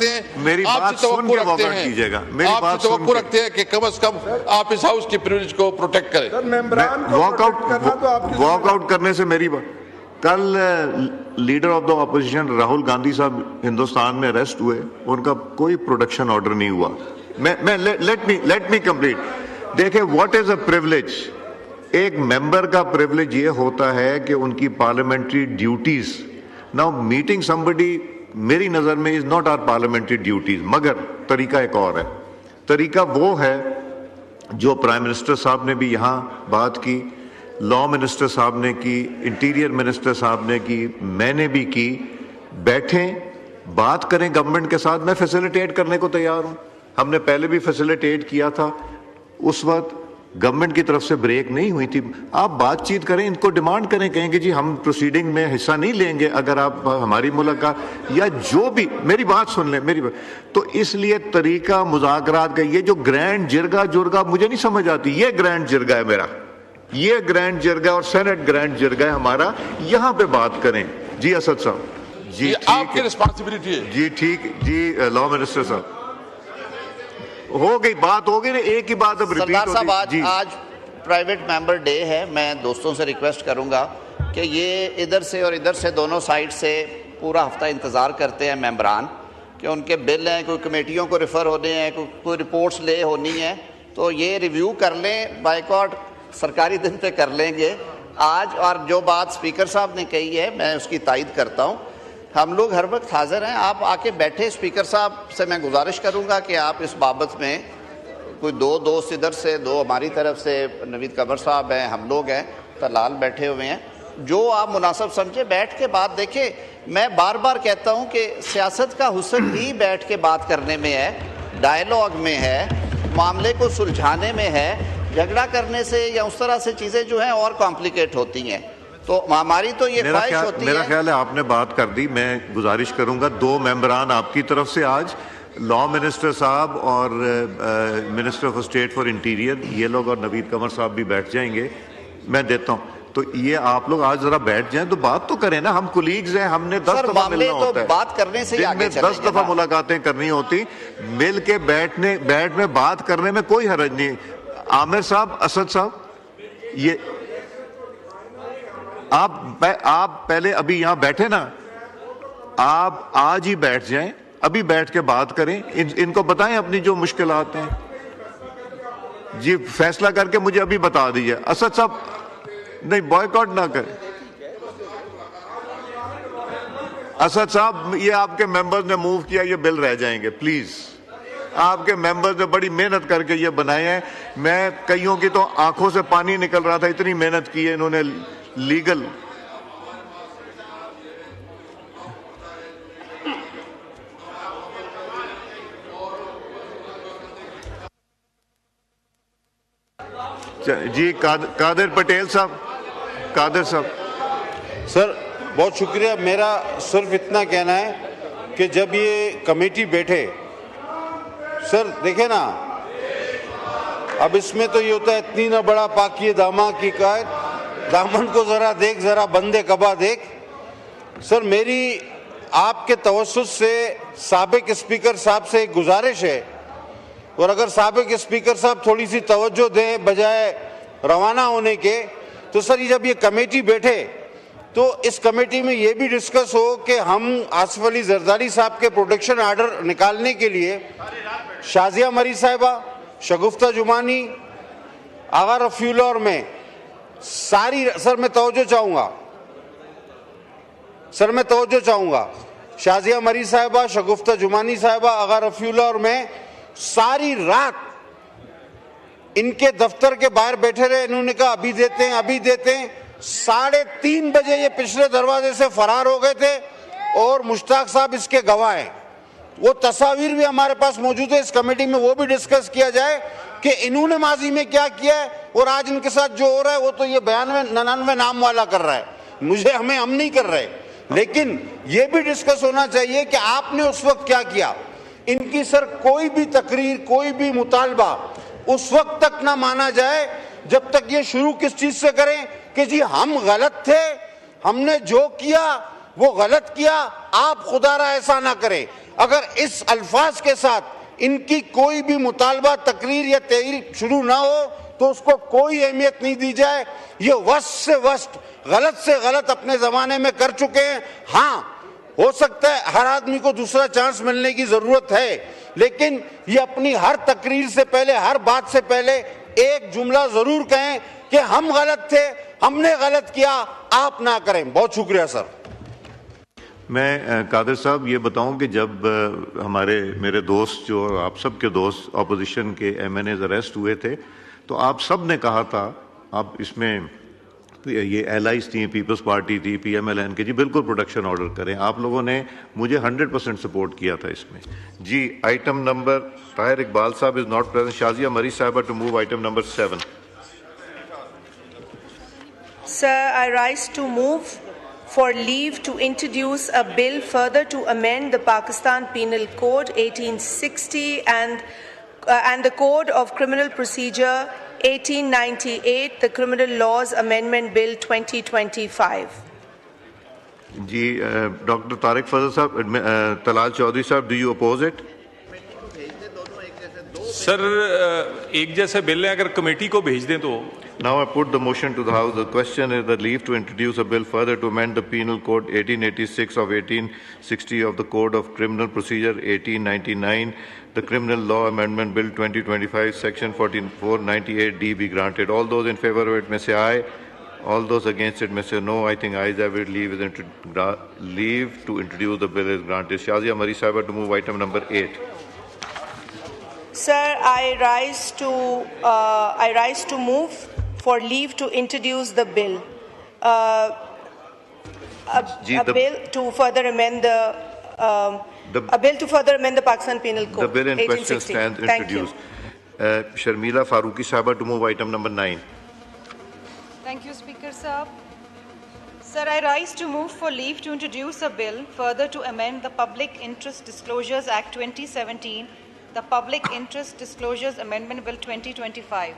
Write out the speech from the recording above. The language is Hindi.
रखते हैं, मेरी बात सुन के वॉकआउट कीजिएगा। मेरी बात सुन के रखते हैं कि कम से कम आप इस हाउस की प्रिविलेज को प्रोटेक्ट करें। वॉकआउट करने से मेरी बात, कल leader of the opposition Rahul Gandhi साहब हिंदुस्तान में अरेस्ट हुए, उनका कोई प्रोटेक्शन ऑर्डर नहीं हुआ। Let me complete. देखिए, व्हाट इज अ प्रिविलेज? एक मेंबर का प्रिविलेज ये होता है कि उनकी parliamentary duties, now meeting somebody मेरी नजर में is not our parliamentary duties, मगर तरीका एक और है। तरीका वो है जो प्राइम मिनिस्टर साहब ने भी यहां बात की, लॉ मिनिस्टर साहब ने की, इंटीरियर मिनिस्टर साहब ने की, मैंने भी की। बैठें, बात करें गवर्नमेंट के साथ। मैं फैसिलिटेट करने को तैयार हूं। हमने पहले भी फैसिलिटेट किया था, उस वक्त गवर्नमेंट की तरफ से ब्रेक नहीं हुई थी। आप बातचीत करें, इनको डिमांड करें, कहेंगे जी हम प्रोसीडिंग में हिस्सा नहीं लेंगे अगर आप हमारी मुलाकात या जो भी, मेरी बात सुन लें, मेरी बात। तो इसलिए तरीका मुज़ाकरात का, ये जो ग्रैंड जिरगा जुर्गा मुझे नहीं समझ आती। ये ग्रैंड जिरगा है मेरा, ये ग्रैंड जिरगा और सेनेट ग्रैंड जिरगा है हमारा। यहां पे बात करें। जी असद साहब, जी आपकी रिस्पांसिबिलिटी है। जी ठीक, जी लॉ मिनिस्टर साहब, हो गई बात, हो गई ना, एक ही बात अब रिपीट हो रही। आज प्राइवेट मेंबर डे है। मैं दोस्तों से रिक्वेस्ट करूंगा कि ये इधर से और इधर से दोनों साइड से पूरा हफ्ता इंतज़ार करते हैं मेंबरान कि उनके बिल हैं, कोई कमेटियों को रेफ़र होने हैं, कोई रिपोर्ट्स ले होनी है, तो ये रिव्यू कर लें। बाइकआउट सरकारी दिन पे कर लेंगे आज। और जो बात स्पीकर साहब ने कही है, मैं उसकी तायद करता हूँ। हम लोग हर वक्त हाजिर हैं, आप आके बैठे। स्पीकर साहब से मैं गुजारिश करूंगा कि आप इस बाबत में कोई दो दोस्त इधर से, दो हमारी तरफ से, नवीद कमर साहब हैं, हम लोग हैं, तलाल बैठे हुए हैं, जो आप मुनासिब समझे बैठ के बात देखें। मैं बार बार कहता हूं कि सियासत का हुस्न ही बैठ के बात करने में है, डायलॉग में है, मामले को सुलझाने में है। झगड़ा करने से या उस तरह से चीज़ें जो हैं और कॉम्प्लिकेट होती हैं। तो हमारी तो ये ख्वाहिश होती है। मेरा ख्याल है आपने बात कर दी। मैं गुजारिश करूंगा दो मेंबरान आपकी तरफ से, आज लॉ मिनिस्टर साहब और minister of state for interior, ये लोग और नवीद कमर साहब भी बैठ जाएंगे, मैं देता हूं। तो ये आप लोग आज जरा बैठ जाएं तो बात तो करें ना। हम कुलीग्स हैं, हमने 10 दफा मिलना होता है, बात करने से दिन में 10 दफा मुलाकातें करनी होती। मिल के बैठ में बात करने में कोई हर्ज नहीं। आमिर साहब, असद साहब, ये आप पहले अभी यहां बैठे ना, आप आज ही बैठ जाएं, अभी बैठ के बात करें। इनको बताएं अपनी जो मुश्किलात हैं जी, फैसला करके मुझे अभी बता दीजिए। असद साहब, नहीं बॉयकॉट ना करें। असद साहब, ये आपके मेंबर्स ने मूव किया, ये बिल रह जाएंगे प्लीज। आपके मेंबर्स ने बड़ी मेहनत करके ये बनाए हैं। मैं कईयों की तो आंखों से पानी निकल रहा था, इतनी मेहनत की है इन्होंने लीगल। जी कादिर पटेल साहब, कादिर साहब। सर बहुत शुक्रिया। मेरा सिर्फ इतना कहना है कि जब ये कमेटी बैठे, सर देखे ना, अब इसमें तो ये होता है इतनी ना बड़ा पाकी दामा की कायद, दामन को जरा देख, जरा बंदे कबा देख। सर मेरी आपके तवज्जुह से साबिक स्पीकर साहब से एक गुजारिश है, और अगर साबिक स्पीकर साहब थोड़ी सी तवज्जो दें बजाय रवाना होने के, तो सर ये जब ये कमेटी बैठे तो इस कमेटी में ये भी डिस्कस हो कि हम आसिफ अली जरदारी साहब के प्रोटेक्शन आर्डर निकालने के लिए शाजिया मरी साहिबा, शगुफ्ता जुमानी, आगा रफ़ीउल्लाह में सारी, सर मैं तवज्जो चाहूँगा, शाजिया मरी साहिबा, शगुफ्ता जुमानी साहिबा, आगा रफ़ीउल्लाह में सारी रात इनके दफ्तर के बाहर बैठे रहे। इन्होंने कहा अभी देते हैं। 3:30 बजे ये पिछले दरवाजे से फरार हो गए थे, और मुश्ताक साहब इसके गवाह हैं। वो तस्वीर भी हमारे पास मौजूद है इस कमेटी में, वो भी डिस्कस किया जाए कि इन्होंने माजी में क्या किया है, और आज इनके साथ जो हो रहा है वो तो ये 99 नाम वाला कर रहा है, हम नहीं कर रहे। लेकिन ये भी डिस्कस होना चाहिए कि आपने उस वक्त क्या किया। इनकी सर कोई भी तकरीर, कोई भी मुतालबा उस वक्त तक ना माना जाए जब तक ये शुरू किस चीज से करें कि जी हम गलत थे, हमने जो किया वो गलत किया, आप खुदारा ऐसा ना करें। अगर इस अल्फाज के साथ इनकी कोई भी मुतालबा तकरीर या तहरीर शुरू ना हो तो उसको कोई अहमियत नहीं दी जाए। ये वर्स्ट से वर्स्ट, गलत से गलत अपने जमाने में कर चुके हैं। हाँ, हो सकता है हर आदमी को दूसरा चांस मिलने की जरूरत है, लेकिन ये अपनी हर तकरीर से पहले, हर बात से पहले एक जुमला जरूर कहें कि हम गलत थे, हमने गलत किया, आप ना करें। बहुत शुक्रिया सर। मैं कादिर साहब ये बताऊं कि जब मेरे दोस्त जो आप सब के दोस्त ऑपोजिशन के MNAs अरेस्ट हुए थे तो आप सब ने कहा था, आप इसमें ये एलाइज थी, पीपल्स पार्टी थी, PMLN के, जी बिल्कुल प्रोडक्शन ऑर्डर करें। आप लोगों ने मुझे 100% सपोर्ट किया था इसमें। जी आइटम नंबर, ताहिर इकबाल साहब is not present, Shazia Marri साहबा to move item number 7। Sir, I rise to move for leave to introduce a bill further to amend the Pakistan Penal Code 1860 and the Code of Criminal Procedure 1898, the Criminal Laws Amendment Bill 2025. जी डॉक्टर तारिक फजल साहब, तलाल चौधरी साहब, do you oppose it? Sir एक जैसे बिल है, अगर कमेटी को भेज दें तो। Now I put the motion to the House. The question is the leave to introduce a bill further to amend the Penal Code 1886 of 1860 of the Code of Criminal Procedure 1899, the Criminal Law Amendment Bill 2025, Section 4498D be granted. All those in favor of it may say aye. All those against it may say no. I think ayes have it. Leave to introduce the bill is granted. Shazia Mari Sahiba to move item number 8. Sir, I rise to move for leave to introduce the bill. A bill to further amend the Pakistan Penal Code. The bill in question 1860. stands Thank you. introduced. Sharmila Faruqi Sahaba to move item number 9. Thank you, Speaker Sahab. Sir, I rise to move for leave to introduce a bill further to amend the Public Interest Disclosures Act 2017, the Public Interest Disclosures Amendment Bill 2025.